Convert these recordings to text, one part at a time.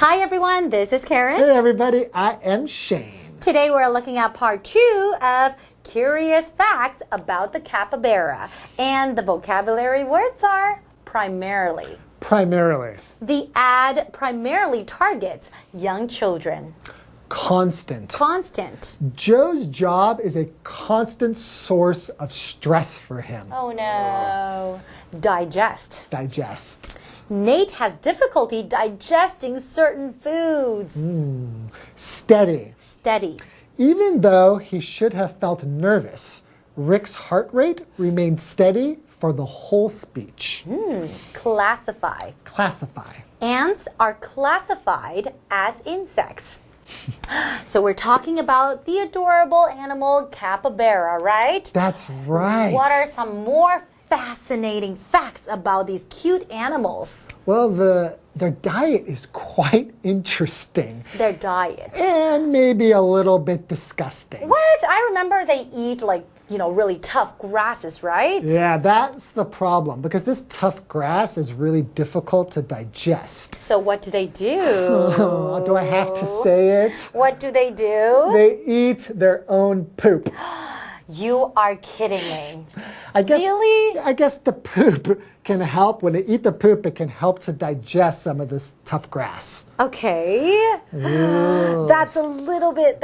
Hi everyone, this is Karen. Hey everybody, I am Shane. Today we're looking at part 2 of Curious Facts about the capybara. And the vocabulary words are primarily. Primarily. The ad primarily targets young children. Constant. Constant. Joe's job is a constant source of stress for him. Oh no. Digest. Digest. Nate has difficulty digesting certain foods. Steady. Steady. Even though he should have felt nervous, Rick's heart rate remained steady for the whole speech. Classify. Classify. Ants are classified as insects. So we're talking about the adorable animal capybara, right? That's right. What are some more fascinating facts about these cute animals? Well, their diet is quite interesting. Their diet. And maybe a little bit disgusting. What? I remember they eat really tough grasses, right? Yeah, that's the problem because this tough grass is really difficult to digest. So what do they do? Do I have to say it? What do they do? They eat their own poop. You are kidding me. Really? I guess the poop can help. When they eat the poop, it can help to digest some of this tough grass. Okay. Ooh. That's a little bit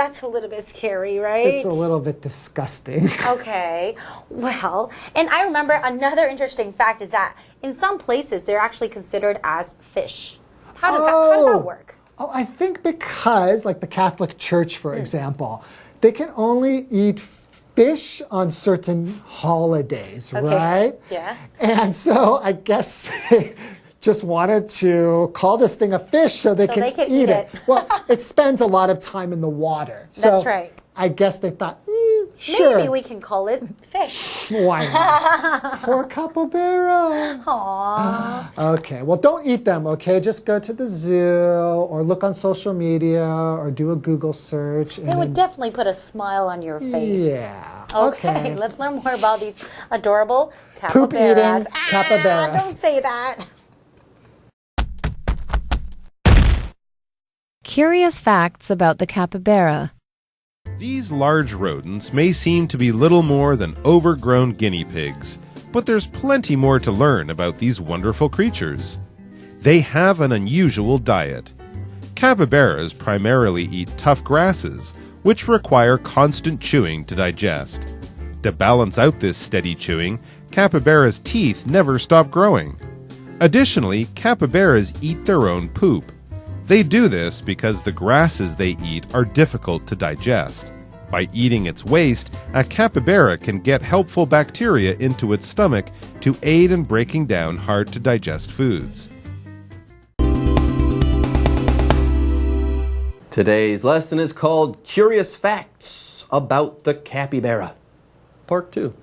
scary, right? It's a little bit disgusting. Okay. Well, and I remember another interesting fact is that in some places they're actually considered as fish. How does that work? Oh, I think because, like the Catholic Church, for example, they can only eat fish on certain holidays, right? Yeah. And so I guess they just wanted to call this thing a fish so they can eat it. Well, it spends a lot of time in the water. That's right. I guess they thought, sure. Maybe we can call it fish. Why not? Poor capybara. Aww. Okay, well, don't eat them, okay? Just go to the zoo or look on social media or do a Google search. It would definitely put a smile on your face. Yeah. Okay, let's learn more about these adorable capybaras. Poop-eating capybaras. Don't say that. Curious facts about the capybara. These large rodents may seem to be little more than overgrown guinea pigs, but there's plenty more to learn about these wonderful creatures. They have an unusual diet. Capybaras primarily eat tough grasses, which require constant chewing to digest. To balance out this steady chewing, capybara's teeth never stop growing. Additionally, capybaras eat their own poop. They do this because the grasses they eat are difficult to digest. By eating its waste, a capybara can get helpful bacteria into its stomach to aid in breaking down hard-to-digest foods. Today's lesson is called Curious Facts about the Capybara, Part 2.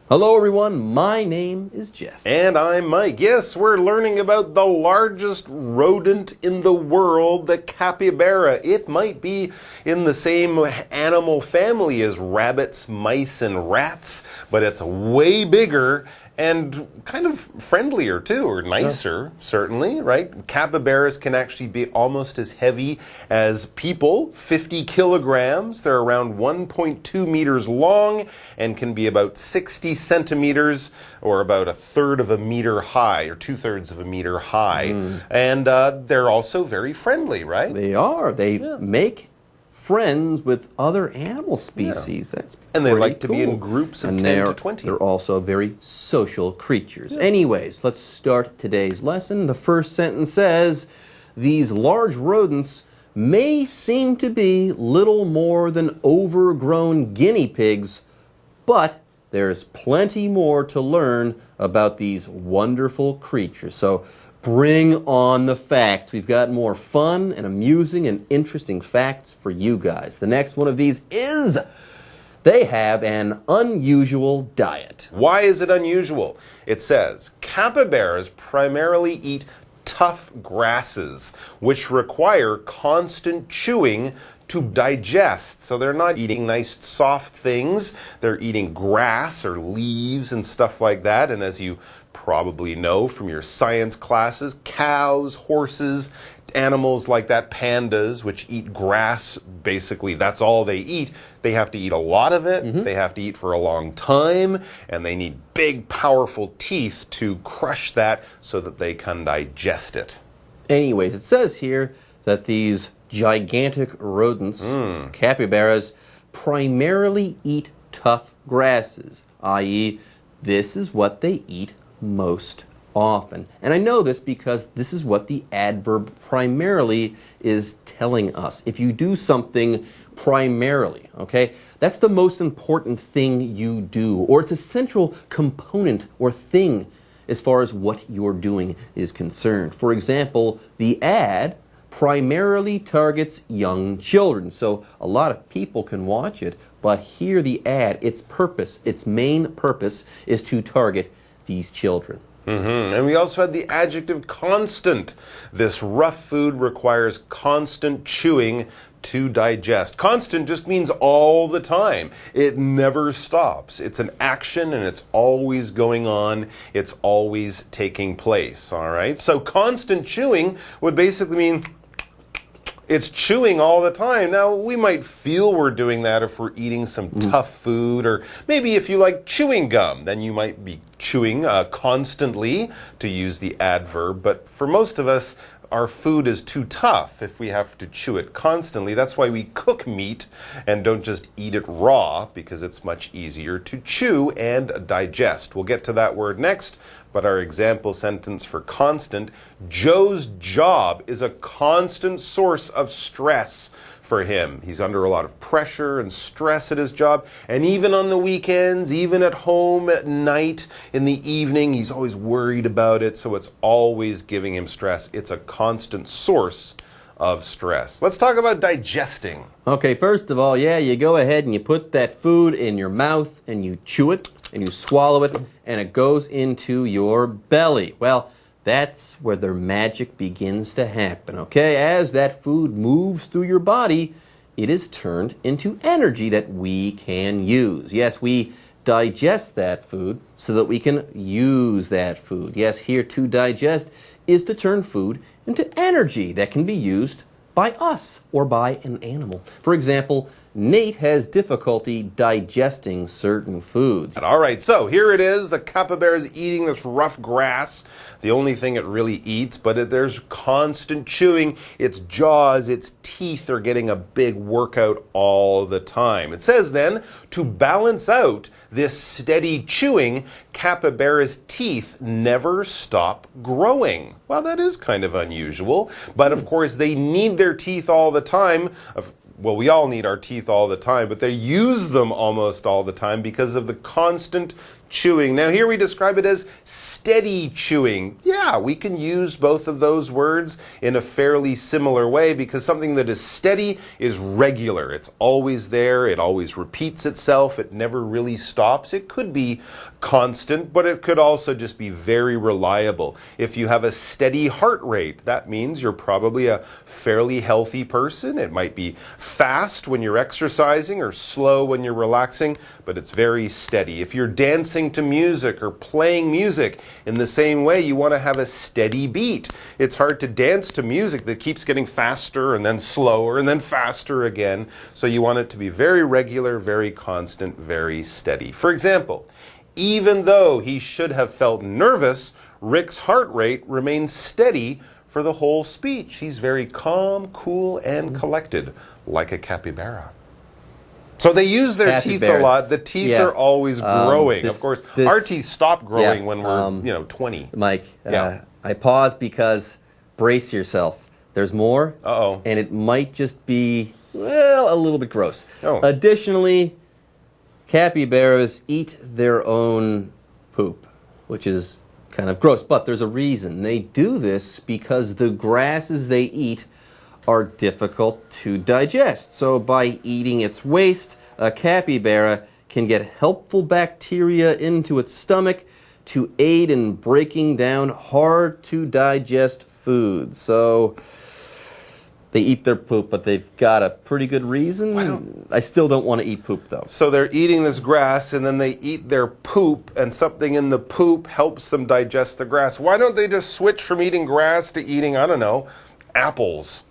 Hello everyone, my name is Jeff. And I'm Mike. Yes, we're learning about the largest rodent in the world, the capybara. It might be in the same animal family as rabbits, mice, and rats, but it's way bigger and kind of friendlier too, or nicer, certainly, right? Capybaras can actually be almost as heavy as people, 50 kilograms. They're around 1.2 meters long and can be about 60 centimeters, or about a third of a meter high, or 2/3 of a meter high. And they're also very friendly, right? They are. They make friends with other animal species. That's and they like cool. to be in groups of 10 to 20. They're also very social creatures. Anyways, let's start today's lesson. The first sentence says, these large rodents may seem to be little more than overgrown guinea pigs, but there's plenty more to learn about these wonderful creatures. So bring on the facts. We've got more fun and amusing and interesting facts for you guys. The next one of these is they have an unusual diet. Why is it unusual? It says capybaras primarily eat tough grasses, which require constant chewing to digest. So they're not eating nice soft things. They're eating grass or leaves and stuff like that. And as you probably know from your science classes, cows, horses, animals like that, pandas, which eat grass, basically that's all they eat. They have to eat a lot of it, they have to eat for a long time, and they need big, powerful teeth to crush that so that they can digest it. Anyways, it says here that these gigantic rodents, capybaras, primarily eat tough grasses, i.e., this is what they eat most often. And I know this because this is what the adverb primarily is telling us. If you do something primarily, okay, that's the most important thing you do, or it's a central component or thing as far as what you're doing is concerned. For example, the ad primarily targets young children, so a lot of people can watch it, but here the ad, its purpose, its main purpose is to target these children. And we also had the adjective constant. This rough food requires constant chewing to digest. Constant just means all the time. It never stops. It's an action and it's always going on. It's always taking place, all right? So constant chewing would basically mean it's chewing all the time. Now, we might feel we're doing that if we're eating some tough food, or maybe if you like chewing gum, then you might be chewing constantly, to use the adverb. But for most of us, our food is too tough if we have to chew it constantly. That's why we cook meat and don't just eat it raw, because it's much easier to chew and digest. We'll get to that word next, but our example sentence for constant: Joe's job is a constant source of stress for him. He's under a lot of pressure and stress at his job, and even on the weekends, even at home at night, in the evening, he's always worried about it, so it's always giving him stress. It's a constant source of stress. Let's talk about digesting. Okay, first of all, yeah, you go ahead and you put that food in your mouth and you chew it and you swallow it and it goes into your belly. Well, that's where the magic begins to happen, okay? As that food moves through your body, it is turned into energy that we can use. Yes, we digest that food so that we can use that food. Yes, here to digest is to turn food into energy that can be used by us or by an animal. For example, Nate has difficulty digesting certain foods. All right, so here it is. The capybara is eating this rough grass, the only thing it really eats, but there's constant chewing. Its jaws, its teeth are getting a big workout all the time. It says then, to balance out this steady chewing, capybara's teeth never stop growing. Well, that is kind of unusual, but of course they need their teeth all the time. Well, we all need our teeth all the time, but they use them almost all the time because of the constant chewing. Now, here we describe it as steady chewing. Yeah, we can use both of those words in a fairly similar way, because something that is steady is regular. It's always there. It always repeats itself. It never really stops. It could be constant, but it could also just be very reliable. If you have a steady heart rate, that means you're probably a fairly healthy person. It might be fast when you're exercising or slow when you're relaxing, but it's very steady. If you're dancing to music or playing music in the same way, you want to have a steady beat. It's hard to dance to music that keeps getting faster and then slower and then faster again. So you want it to be very regular, very constant, very steady. For example, even though he should have felt nervous, Rick's heart rate remains steady for the whole speech. He's very calm, cool, and collected, like a capybara. So they use their teeth a lot. The teeth are always growing. Of course, our teeth stop growing when we're 20. Mike, I pause because, brace yourself. There's more. Uh-oh. And it might just be, well, a little bit gross. Oh. Additionally, capybaras eat their own poop, which is kind of gross. But there's a reason. They do this because the grasses they eat are difficult to digest. So by eating its waste, a capybara can get helpful bacteria into its stomach to aid in breaking down hard to digest foods. So they eat their poop, but they've got a pretty good reason. I still don't want to eat poop, though. So they're eating this grass, and then they eat their poop, and something in the poop helps them digest the grass. Why don't they just switch from eating grass to eating, I don't know, apples?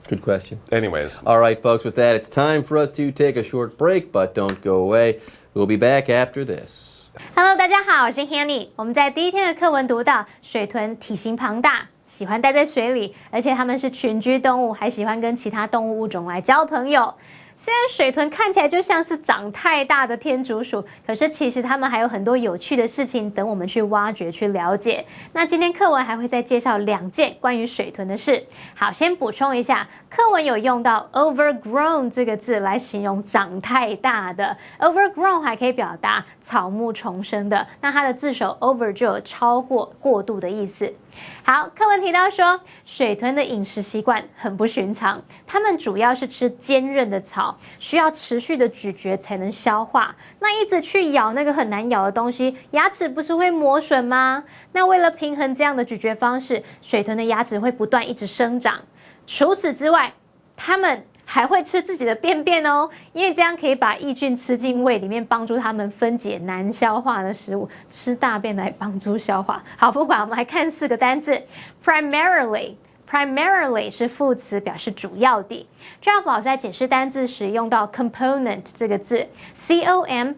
Good question. Anyways. All right, folks, with that, it's time for us to take a short break, but don't go away. We'll be back after this. Hello， 大家好，我是 Hanny。我们在第一天的课文读到，水豚体型庞大，喜欢待在水里，而且它们是群居动物，还喜欢跟其他动物物种来交朋友。虽然水豚看起来就像是长太大的天竺鼠，可是其实它们还有很多有趣的事情等我们去挖掘、去了解。那今天课文还会再介绍2件关于水豚的事。好，先补充一下，课文有用到 overgrown 这个字来形容长太大的。overgrown 还可以表达草木丛生的，那它的字首 over 就有超过、过度的意思。好，课文提到说，水豚的饮食习惯很不寻常，它们主要是吃坚韧的草，需要持续的咀嚼才能消化。那一直去咬那个很难咬的东西，牙齿不是会磨损吗？那为了平衡这样的咀嚼方式，水豚的牙齿会不断一直生长。除此之外，它们还会吃自己的便便哦，因为这样可以把益菌吃进胃里面，帮助它们分解难消化的食物，吃大便来帮助消化。好，不管，我们来看4个单字。Primarily 是副词，表示主要的。Jeff 老师在解释单字时用到 component 这个字 ，C-O-M-P-O-N-E-N-T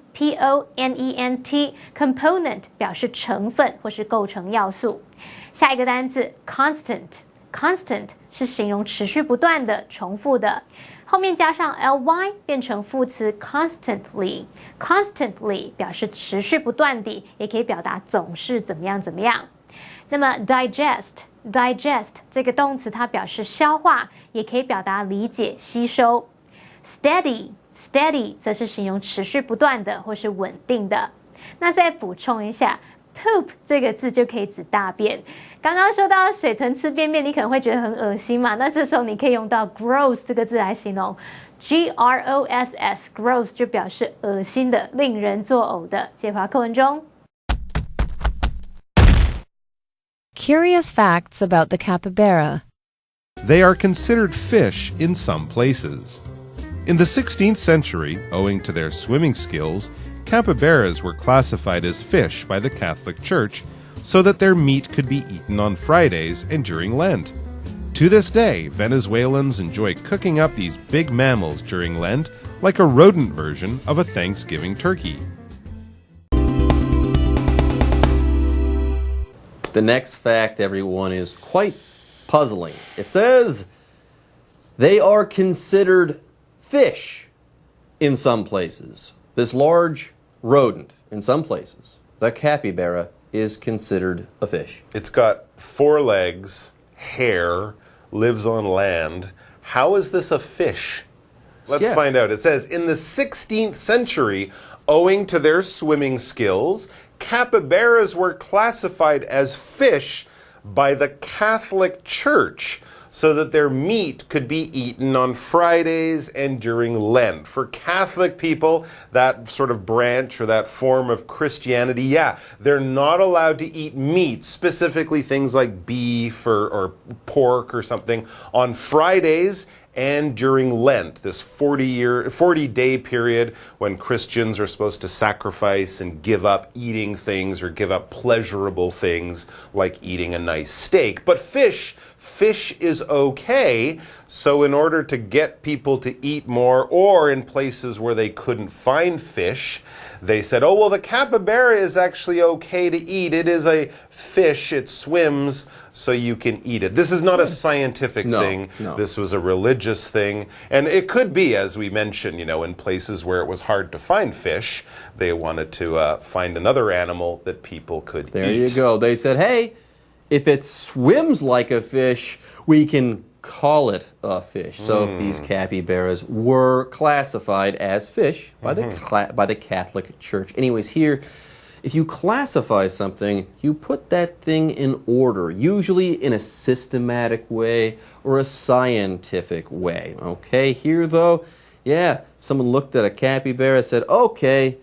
component 表示成分或是构成要素。下一个单字 constant 是形容持续不断的、重复的，后面加上 ly 变成副词 constantly 表示持续不断的，也可以表达总是怎么样怎么样。那么 digest 这个动词它表示消化，也可以表达理解、吸收。steady 则是形容持续不断的或是稳定的。那再补充一下 poop 这个字就可以指大便。刚刚说到水豚吃便便，你可能会觉得很恶心嘛，那这时候你可以用到 gross 这个字来形容。Gross gross 就表示恶心的、令人作呕的。接回课文中。Curious facts about the capybara. They are considered fish in some places. In the 16th century, owing to their swimming skills, capybaras were classified as fish by the Catholic Church so that their meat could be eaten on Fridays and during Lent. To this day, Venezuelans enjoy cooking up these big mammals during Lent like a rodent version of a Thanksgiving turkey. The next fact, everyone, is quite puzzling. It says they are considered fish in some places. This large rodent, in some places, the capybara, is considered a fish. It's got 4 legs, hair, lives on land. How is this a fish? Let's find out. It says, in the 16th century, owing to their swimming skills, capybaras were classified as fish by the Catholic Church so that their meat could be eaten on Fridays and during Lent. For Catholic people, that sort of branch or that form of Christianity, they're not allowed to eat meat, specifically things like beef or pork or something, on Fridays and during Lent, this 40-day period when Christians are supposed to sacrifice and give up eating things or give up pleasurable things like eating a nice steak. But fish is okay, so in order to get people to eat more, or in places where they couldn't find fish, they said, oh, well, the capybara is actually okay to eat. It is a fish. It swims, so you can eat it. This is not a scientific thing. No. This was a religious thing. And it could be, as we mentioned, in places where it was hard to find fish, they wanted to find another animal that people could eat. There you go. They said, hey, if it swims like a fish, we can call it a fish. So these capybaras were classified as fish by the Catholic Church. Anyways, here, if you classify something, you put that thing in order, usually in a systematic way or a scientific way. Okay, here though, someone looked at a capybara and said, okay,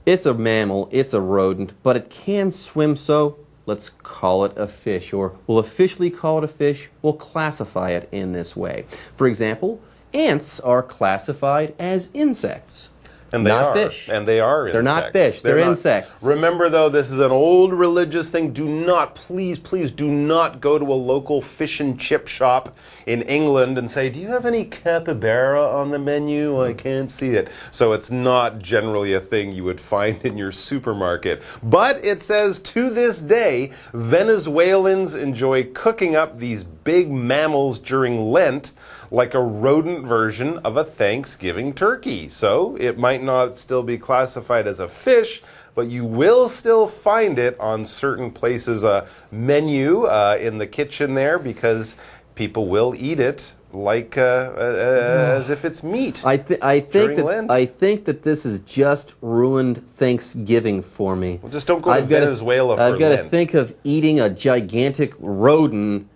it's a mammal, it's a rodent, but it can swim, so let's call it a fish, or we'll officially call it a fish, we'll classify it in this way. For example, ants are classified as insects. And they Not are. fish. And they are insects. They're not fish. They're insects. Remember, though, this is an old religious thing. Do not, please do not go to a local fish and chip shop in England and say, do you have any capybara on the menu? I can't see it. So it's not generally a thing you would find in your supermarket. But it says, to this day, Venezuelans enjoy cooking up these big mammals during Lent like a rodent version of a Thanksgiving turkey. So it might not still be classified as a fish, but you will still find it on certain places, a menu in the kitchen there, because people will eat it like as if it's meat. I think that this has just ruined Thanksgiving for me. Well, just don't go to Venezuela for Lent. I've got to think of eating a gigantic rodent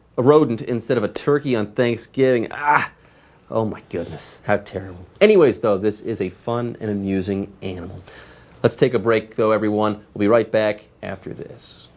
instead of a turkey on Thanksgiving. Oh my goodness, how terrible. Anyways, though, this is a fun and amusing animal. Let's take a break, though, everyone. We'll be right back after this.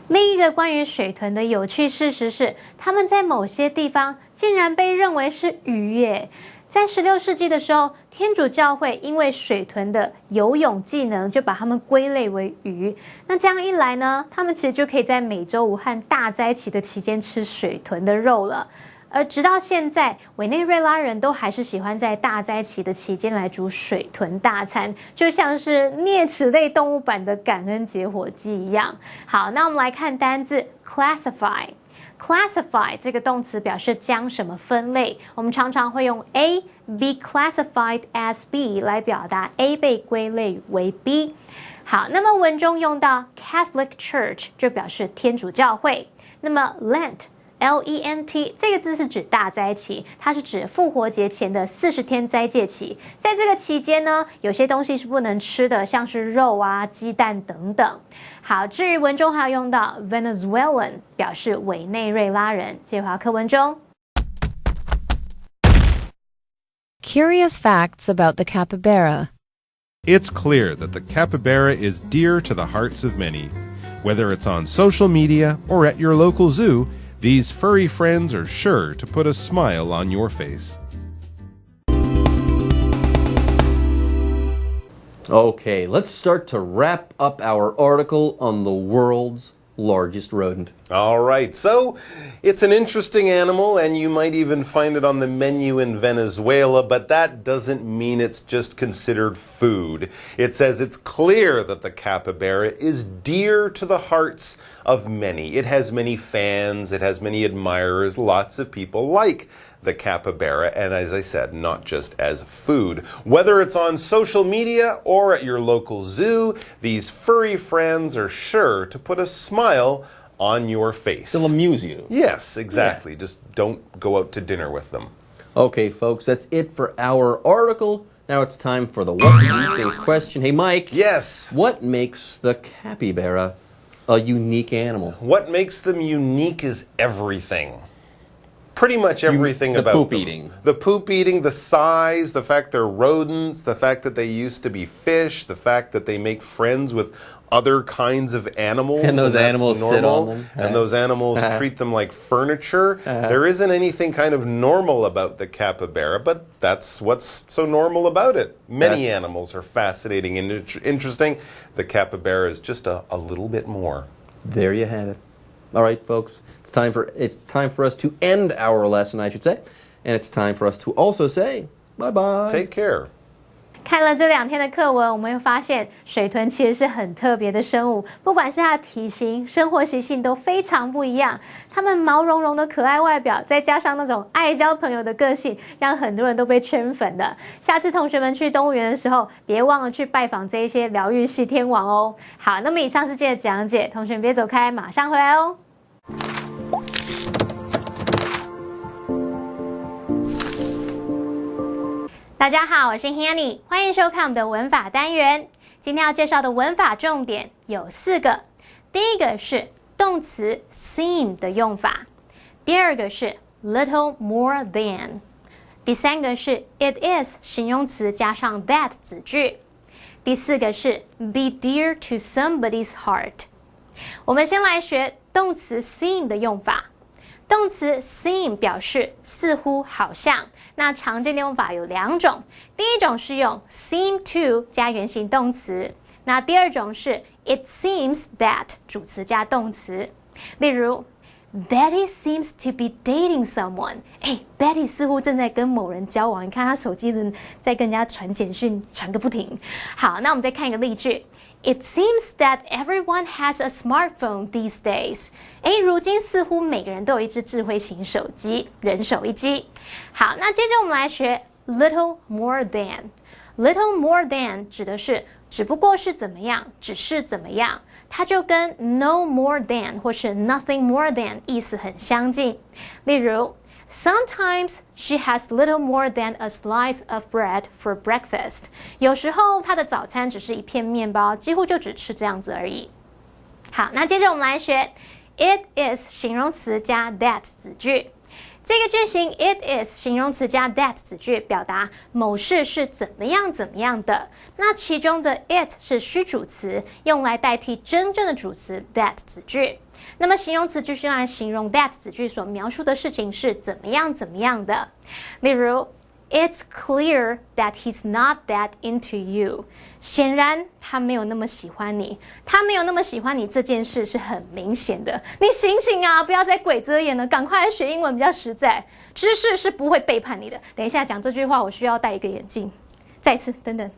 另一个关于水豚的有趣事实是，它们在某些地方竟然被认为是鱼耶。在16世纪的时候，天主教会因为水豚的游泳技能，就把它们归类为鱼。那这样一来呢，他们其实就可以在美洲武汉大灾期的期间吃水豚的肉了。而直到现在，委内瑞拉人都还是喜欢在大灾期的期间来煮水豚大餐，就像是啮齿类动物版的感恩节火鸡一样。好，那我们来看单字 classify。classify 这个动词表示将什么分类，我们常常会用 A be classified as B 来表达 A 被归类为 B。好，那么文中用到 Catholic Church 就表示天主教会。那么 Lent。Lent 这个字是指大灾期，它是指复活节前的40天斋戒期。在这个期间呢，有些东西是不能吃的，像是肉啊、鸡蛋等等。好，至于文中还有用到 Venezuelan 表示委内瑞拉人。接回到课文中。Curious facts about the capybara. It's clear that the capybara is dear to the hearts of many. Whether it's on social media or at your local zoo, these furry friends are sure to put a smile on your face. Okay, let's start to wrap up our article on the world's largest rodent. All right, so it's an interesting animal, and you might even find it on the menu in Venezuela, but that doesn't mean it's just considered food. It says it's clear that the capybara is dear to the hearts of many. It has many fans, it has many admirers, lots of people like the capybara, and as I said, not just as food. Whether it's on social media or at your local zoo, these furry friends are sure to put a smile on your face. They'll amuse you. Yes, exactly. Yeah. Just don't go out to dinner with them. Okay, folks, that's it for our article. Now it's time for the What Do You Think question. Hey, Mike. Yes. What makes the capybara a unique animal? What makes them unique is everything. Pretty much everything about the poop them. Eating. The poop eating, the size, the fact they're rodents, the fact that they used to be fish, the fact that they make friends with other kinds of animals. And those animals sit on them. And those animals treat them like furniture. There isn't anything kind of normal about the capybara, but that's what's so normal about it. Many animals are fascinating and interesting. The capybara is just a little bit more. There you have it. All right, folks. It's time for us to end our lesson, I should say. And it's time for us to also say bye-bye. Take care. 看了这2天的课文，我们会发现水豚其实是很特别的生物，不管是它的体型、生活习性都非常不一样。它们毛茸茸的可爱外表，再加上那种爱交朋友的个性，让很多人都被圈粉的。下次同学们去动物园的时候，别忘了去拜访这一些疗愈系天王哦。好，那么以上是今天的讲解，同学们别走开，马上回来哦。大家好，我是 Hanny， 欢迎收看我们的文法单元。今天要介绍的文法重点有4个。第一个是动词 seem 的用法，第二个是 little more than， 第3个是 it is 形容词加上 that 子句，第4个是 be dear to somebody's heart。我们先来学动词 seem 的用法。动词 seem 表示似乎好像，那常见的用法有2种，第一种是用 seem to 加原形动词，那第二种是 it seems that 主词加动词。例如Betty seems to be dating someone. Betty 似乎正在跟某人交往。你看她手机在跟人家传简讯，传个不停。好，那我们再看一个例句。It seems that everyone has a smartphone these days. 如今似乎每个人都有一只智慧型手机，人手一机。好，那接着我们来学 little more than。little more than 指的是只不过是怎么样，只是怎么样。它就跟 no more than 或是 nothing more than 意思很相近。例如 Sometimes she has little more than a slice of bread for breakfast. 有时候她的早餐只是一片面包，几乎就只吃这样子而已。好，那接着我们来学 It is 形容词加 that 子句。这个句型 it is 形容词加 that 子句表达某事是怎么样怎么样的，那其中的 it 是虚主词，用来代替真正的主词 that 子句。那么形容词就是用来形容 that 子句所描述的事情是怎么样怎么样的。例如It's clear that he's not that into you. 显然他没有那么喜欢你，他没有那么喜欢你这件事是很明显的。你醒醒啊，不要再鬼遮眼了，赶快来学英文比较实在。知识是不会背叛你的。等一下讲这句话，我需要戴一个眼镜。再一次，等等。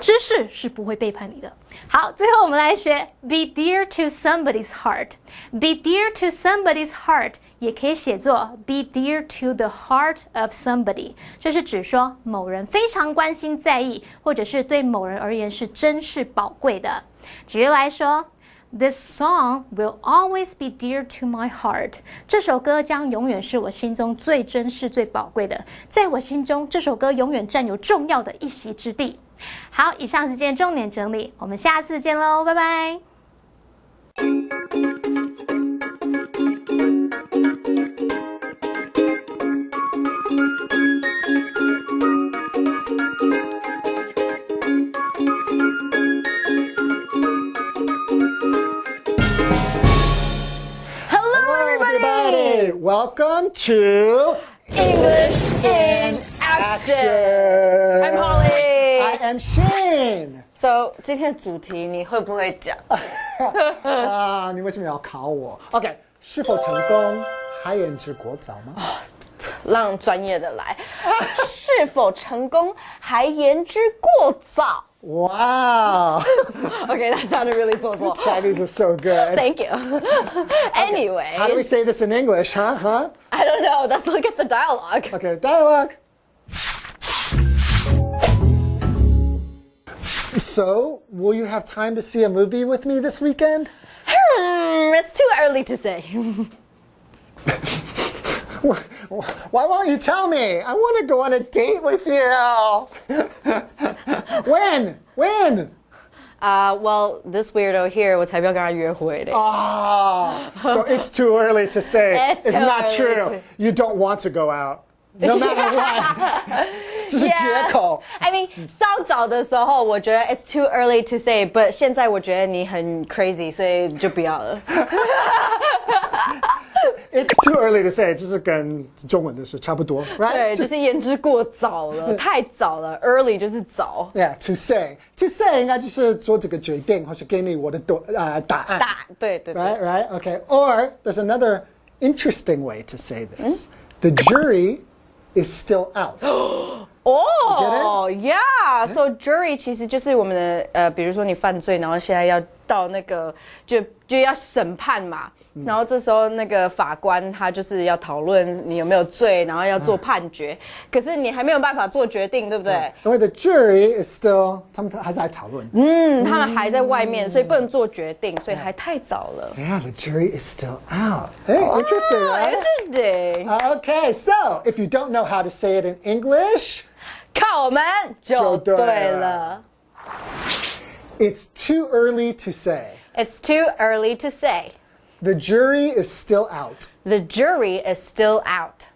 知识是不会背叛你的。好，最后我们来学 be dear to somebody's heart. Be dear to somebody's heart 也可以写作 be dear to the heart of somebody， 这是指说某人非常关心在意，或者是对某人而言是珍视宝贵的。举例来说This song will always be dear to my heart. 这首歌将永远是我心中最珍视、最宝贵的。在我心中，这首歌永远占有重要的一席之地。好，以上是今天重点整理，我们下次见喽，拜拜。Welcome to English in Action. I'm Holly. I am Shane. So 今天的主题你会不会讲？你为什么要考我 ？OK， 是否成功还言之过早吗？让专业的来。是否成功还言之过早？ Wow. Okay, that sounded really 做作。 Chinese is so good. Thank you. Anyway. How do we say this in English, huh? I don't know. Let's look at the dialogue. Okay, dialogue. So, will you have time to see a movie with me this weekend? It's too early to say. Why won't you tell me? I want to go on a date with you. When? Well, this weirdo here, 我才不要跟他约会嘞。So it's too early to say. It's too not early true. to- You don't want to go out. No matter what. 这是借口。I mean, 稍早的时候我觉得 it's too early to say, but 现在我觉得你很 crazy, 所以就不要了。It's too early to say， 就是跟中文的是差不多 ，right？ 对，就是言之过早了，太早了。Early 就是早。Yeah, to say 应该就是做这个决定，或是给你我的答案。对。Right. Okay. Or there's another interesting way to say this. The jury is still out. Oh, yeah. So jury 其实就是我们的比如说你犯罪，然后现在要到那个就要审判嘛。然后这时候那个法官他就是要讨论你有没有罪，然后要做判决。可是你还没有办法做决定，对不对？因为 the jury is still 他们还在讨论。他们还在外面，所以不能做决定，所以还太早了。Yeah, the jury is still out. Hey, interesting, right? Interesting. Okay, so if you don't know how to say it in English, 靠我们就对了。It's too early to say. It's too early to say. The jury is still out. The jury is still out.